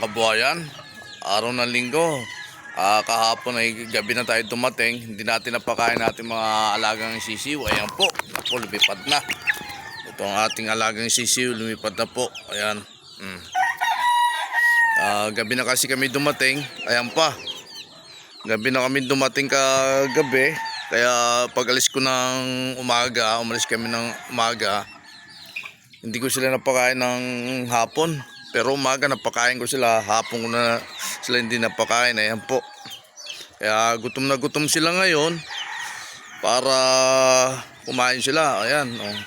kabuhayan, araw ng linggo. Kahapon ay gabi na tayo dumating. Hindi natin napakain natin mga alagang sisiw. Ayan po, ako lumipad na. Ito ang ating alagang sisiw, lumipad na po. Ayan. Gabi na kasi kami dumating. Ayan pa. Gabi na kami dumating kagabi. Kaya pag alis ko ng umaga, umalis kami ng umaga, hindi ko sila napakain ng hapon. Pero umaga napakain ko sila, hapon ko na sila hindi napakain. Ayan po. Kaya gutom na gutom sila ngayon para kumain sila. Ayan, oh.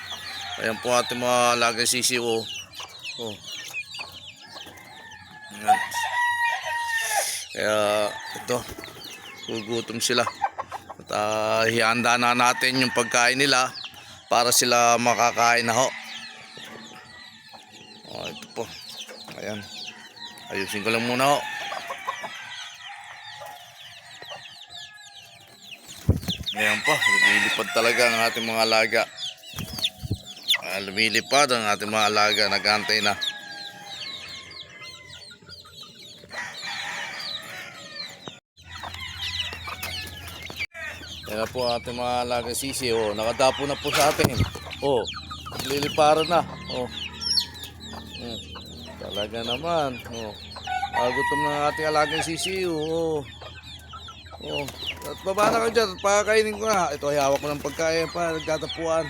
Ayan po ating mga alagang sisiw. Oh. Ayan. Kaya ito, gugutom sila. At hihanda na natin yung pagkain nila para sila makakain na ho. Oh, ito po. Ayan. Ayusin ko lang muna ho. Ayan po, lumilipad talaga ang ating mga alaga. Lumilipad ang ating mga alaga, nag-aantay na. Ayan po ating mga alaga sisi. Oh, nakadapo na po sa atin. Oh, liliparan na. Oh. Talaga naman. Oh. Gutom na ating alagang sisi. Oh. Oh. At baba na ka dyan. Pakainin ko na. Ito ay hawak ko ng pagkain pa. Nagtatapuan.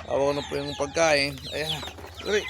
Hawak ko na po yung pagkain. Ayan. Dali.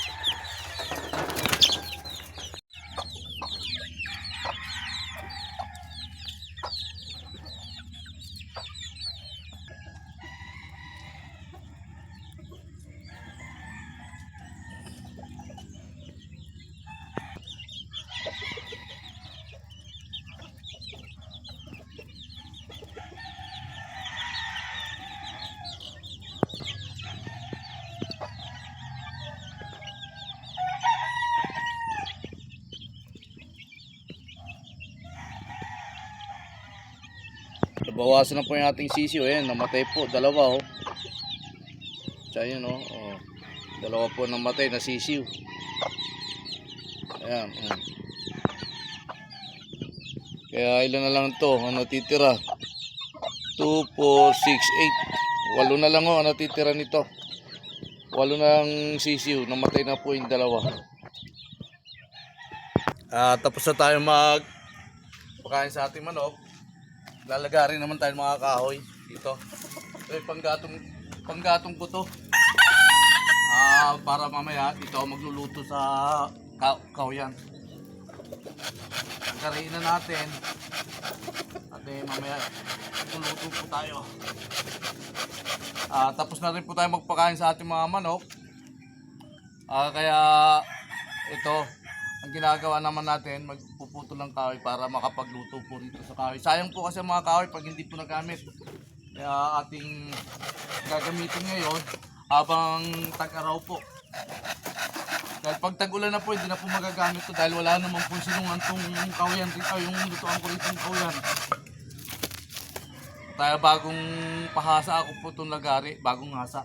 Bawasan na po yung ating sisiw. Ayan, namatay po. Dalawa, oh. Tsaka yun, oh. Oh. Dalawa po namatay na sisiw. Ayan. Kaya ilan na lang to ang natitira? 2, 4, 6, 8. 8 na lang, oh, ang natitira nito. 8 na lang sisiw. Namatay na po yung dalawa. Tapos na tayo pagkain sa ating manok. Lalagarin naman tayo mga kahoy dito. Ito yung panggatong ko to. Para mamaya dito ako magluluto sa kahoyan. Kariin na natin. At mamaya magluluto po tayo. Tapos na rin po tayo magpakain sa ating mga manok. Kaya ito ang ginagawa naman natin, magpuputol ng kahoy para makapagluto po dito sa kahoy. Sayang po kasi mga kahoy pag hindi po nagamit. Kaya ating gagamitin ngayon habang tag-araw po. Dahil pag tag-ulan na po, hindi na po magagamit to dahil wala naman po sinungan tong kahoyan dito, yung lutuan ko rito ng kahoyan. Kaya bagong pahasa ako po itong lagari, bagong hasa.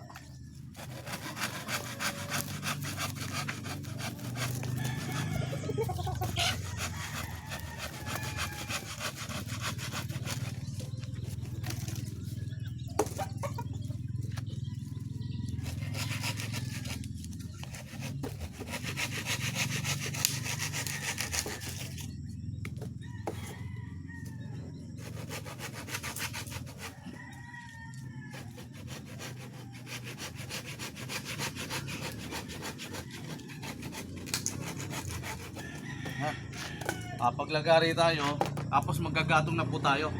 Paglagari tayo, tapos magagatong na po tayo.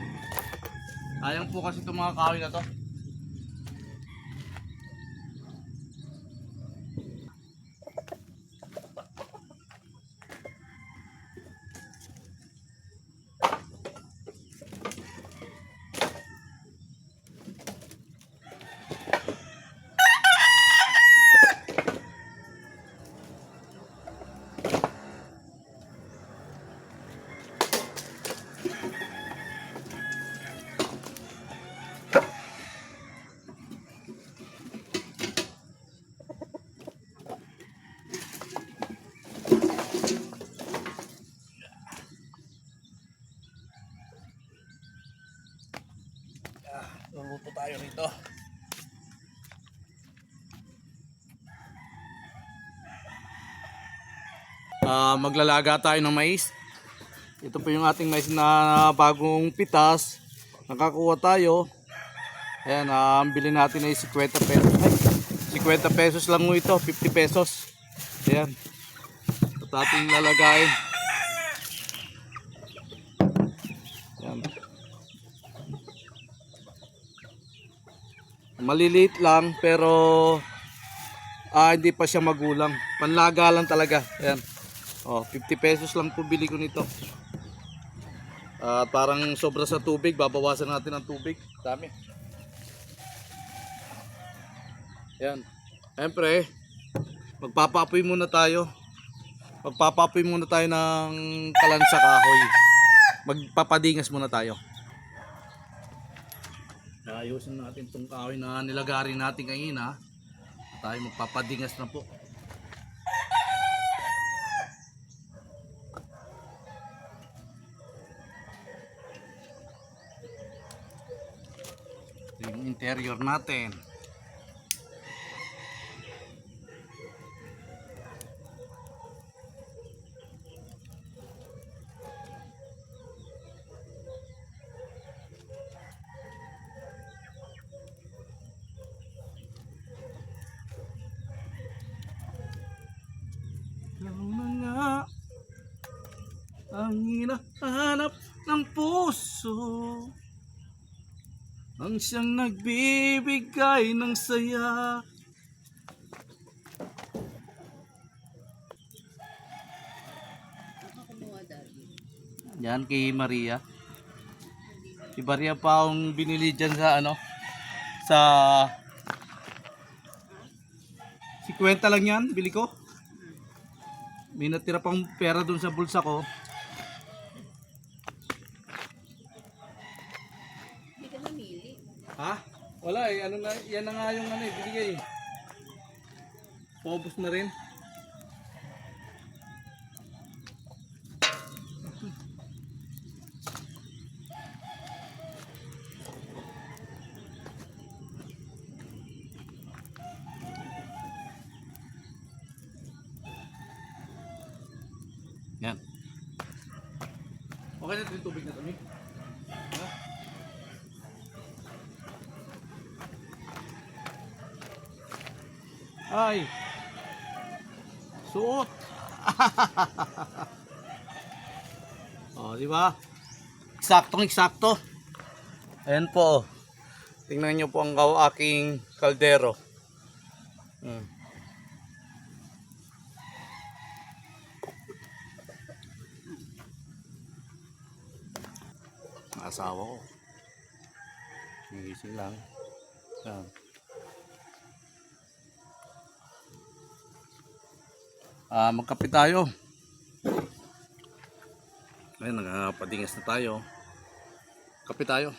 Sayang po kasi itong mga kahoy na to. Magluluto tayo rito. Maglalaga tayo ng mais. Ito po yung ating mais na bagong pitas. Nakakuha tayo. Ayan, ang bilhin natin ay 50 pesos. Ay, 50 pesos lang mo ito, 50 pesos. Ayan. Ito ating lalagayin. Ayan. Maliliit lang pero hindi pa siya magulang. Panlaga lang talaga. Ayan. Oh, 50 pesos lang po bili ko nito. Parang sobra sa tubig, babawasan natin ang tubig. Dami. Ayan. Siyempre, magpapapoy muna tayo. Magpapapoy muna tayo ng kalansa kahoy. Magpapadingas muna tayo. Ayusin natin itong kahoy na nilagari natin kanina. Tayo magpapadingas na po. Yung interior natin. Lang na nga ang hinahanap ng puso, ang siyang nagbibigay ng saya. Yan kay Maria. Si Maria pa ang binili dyan sa sa 50 lang yan, bili ko. May natira pang pera dun sa bulsa ko. Hindi ka namili. Ha? Wala eh, yan na nga yung binigay. Paubos na rin. Yan. Okay na yung tubig na kami. Ha? Ay. Suot. Oh, di ba? Eksaktong-eksakto. Ayan po. Tingnan niyo po ang aking kaldero. Asawa ko. Nagising lang. Ayan. Magkape tayo. Ayun, nagpapadingas na tayo. Kape tayo.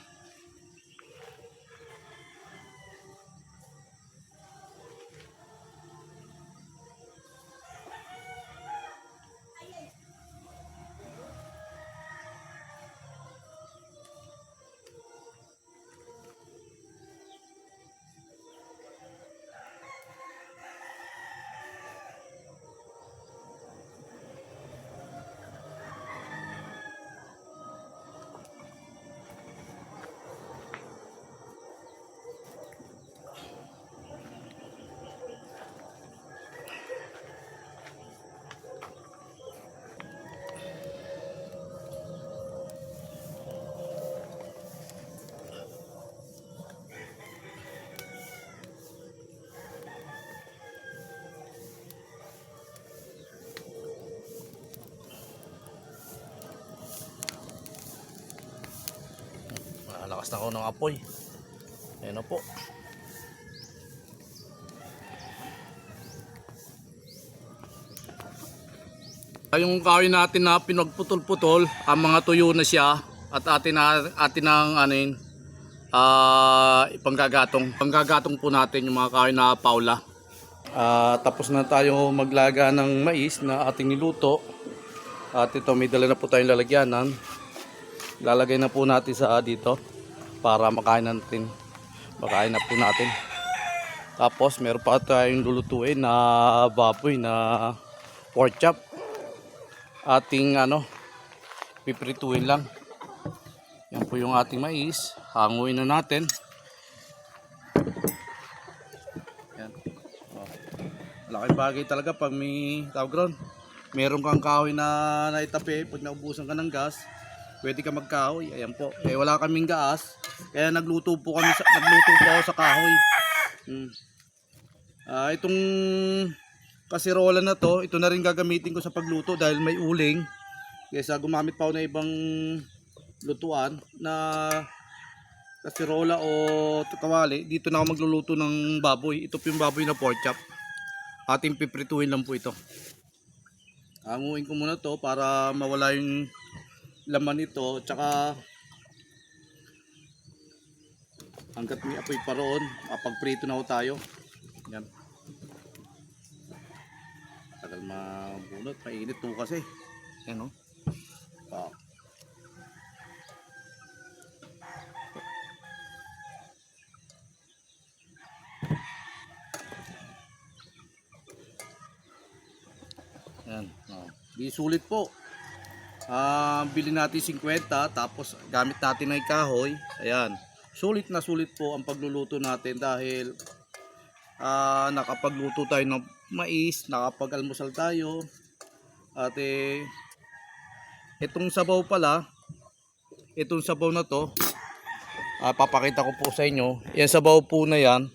Lakas na ako ng apoy. Ayan na po. Yung kahoy natin na pinagputol-putol, ang mga tuyo na siya at atin ang panggagatong po natin yung mga kahoy na paula. Tapos na tayo maglaga ng mais na ating niluto. At ito, may dala na po tayong lalagyanan. Lalagay na po natin sa dito para makain natin. Bakain na po natin. Tapos meron pa tayong lulutuin na baboy na pork chop. Ating piprituin lang. Yan po yung ating mais. Hanguin na natin. Yan. Oh. Malaking bagay talaga pag may tawag ron. Meron kang kahoy na naitapi. Pag naubusan ka ng gas, pwede ka magkahoy. Ayan po. Eh wala kaming gas. Kaya nagluto po ako sa kahoy. Itong kasirola na to, ito na rin gagamitin ko sa pagluto dahil may uling. Kaya gumamit pa ako ng ibang lutuan na kasirola o kawali. Dito na ako magluluto ng baboy. Ito po yung baboy na pork chop. Ating piprituin lang po ito. Hanguin ko muna to para mawala yung laman nito. Tsaka hanggat may apoy pa roon, pagprito na ho tayo. Yan. Tagal mabunot, mainit to kasi. Yan o. Oh. Yan. Oh. Di sulit po. Bili natin 50 tapos gamit natin ay kahoy. Ayan. Sulit na sulit po ang pagluluto natin dahil nakapagluto tayo ng mais, nakapag-almusal tayo. At itong sabaw pala, itong sabaw na to, papakita ko po sa inyo. Yan sabaw po na yan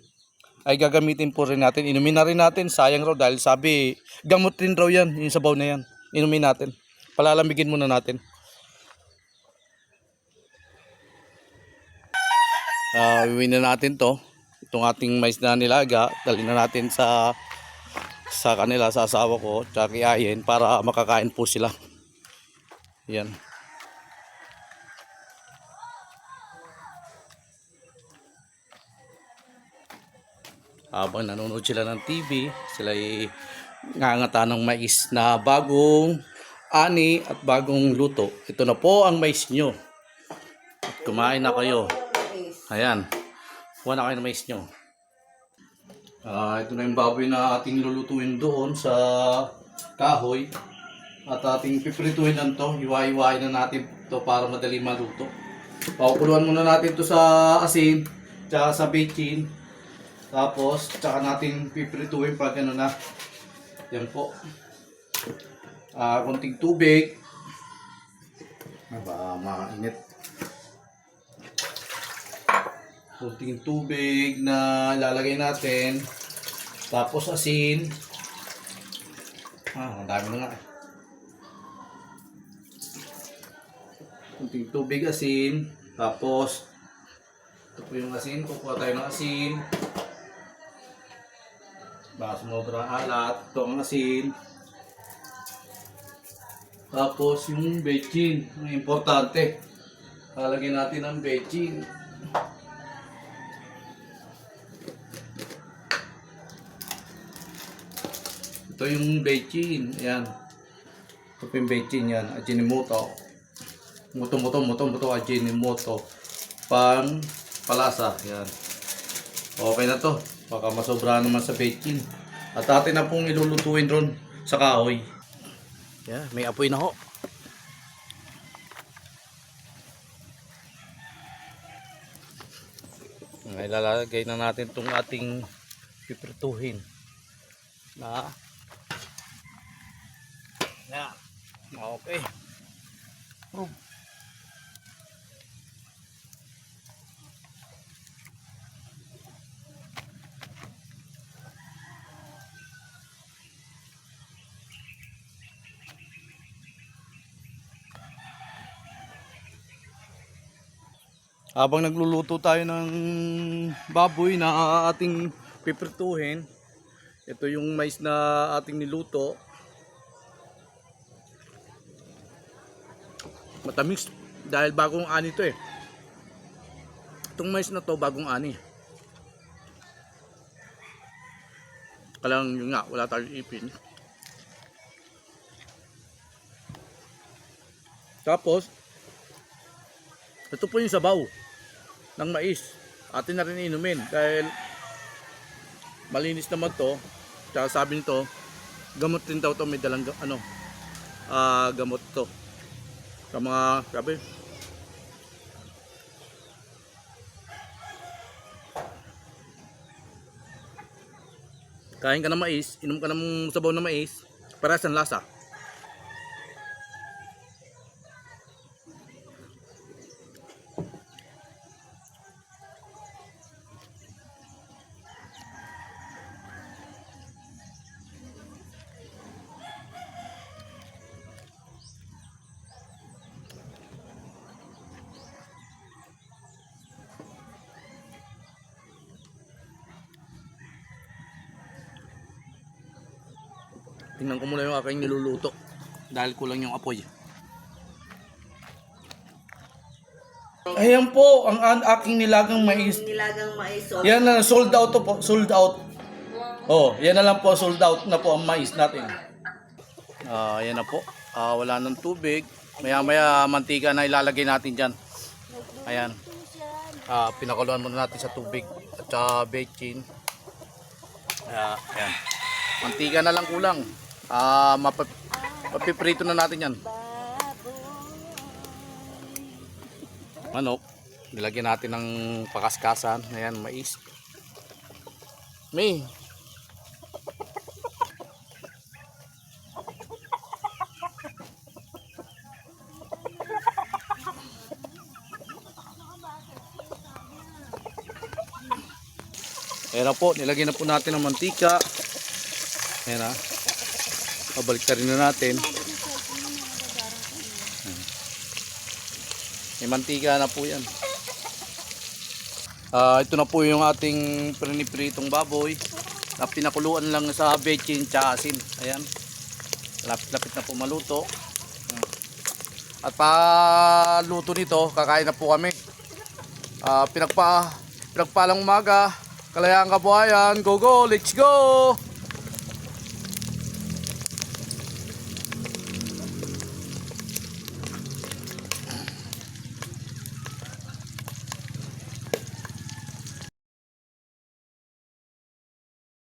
ay gagamitin po rin natin. Inumin na rin natin, sayang raw dahil sabi gamot rin raw yan, yung sabaw na yan. Inumin natin. Palalamigin muna natin. Iuwi na natin to. Itong ating mais na nilaga, dalhin na natin sa kanila, sa asawa ko, tsaka kiyahin para makakain po sila. Yan. Habang nanonood sila ng TV, sila ay ngangata ng mais na bagong ani at bagong luto. Ito na po ang mais nyo. At kumain na kayo. Ayan. Kuha na kayo ng mais nyo. Ito na yung baboy na ating lulutuin doon sa kahoy. At ating piprituin lang to. Iwa-iwain na natin to para madali maluto. Pakukuluan muna natin to sa asin, tsaka sa bechin. Tapos, tsaka natin piprituin pag ano na. Yan po. Konting tubig. Mainit. Konting tubig na ilalagay natin. Tapos asin. Ang dami na nga. Konting tubig, asin. Tapos ito po yung asin. Kukuha tayo ng asin. Baka sumobra alat. Ito ang asin. Tapos yung bechin. Ang importante. Lalagyan natin ang bechin. Ito yung bechin. Ayan. Ito po yung bechin yan. Ajinomoto. Muto Ajinomoto. Pang palasa. Ayan. Okay na to. Baka masobra naman sa bechin. At atin na pong ilulutuin ron sa kahoy. Yeah, may apoy na ho. Ilalagay na natin itong ating piprituhin na yan. Okay. Habang nagluluto tayo ng baboy na ating piprituhin, ito yung mais na ating niluto. Matamis dahil bagong ani to eh. Itong mais na to bagong ani. Kalang yun nga, wala tayong ipin. Tapos ito po yung sabaw ng mais. atin na rin inumin dahil malinis naman to. Tsaka sabi nito, gamot din daw to, may dalang gamot to. Sa mga, sabi, kain ka ng mais, inom ka ng sabaw ng mais, parehas ang lasa. Tingnan ko muna yung aking niluluto dahil kulang yung apoy. Ayan po ang aking nilagang mais. Nilagang mais. Yan na, sold out to po, sold out. Oh, yan na lang po, sold out na po ang mais natin. Yan na po. Wala ng tubig. Maya-maya mantika na ilalagay natin diyan. Ayan. Pinakuluan muna natin sa tubig at sa bechin. Ayan. Mantika na lang kulang. Mapiprito na natin yan. Manok, nilagyan natin ng pakaskasan. Ayan, mais. May. Ayan na po, nilagyan na po natin ng mantika. Ayan na. Babalik rin na natin. May mantika na po yan. Ito na po yung ating prinipritong baboy na pinakuluan lang sa bechin tsaka asin. Ayan. Lapit-lapit na po maluto. At paluto nito, kakain na po kami. Pinagpalang umaga, kalayaan kabuhayan. Go go, let's go!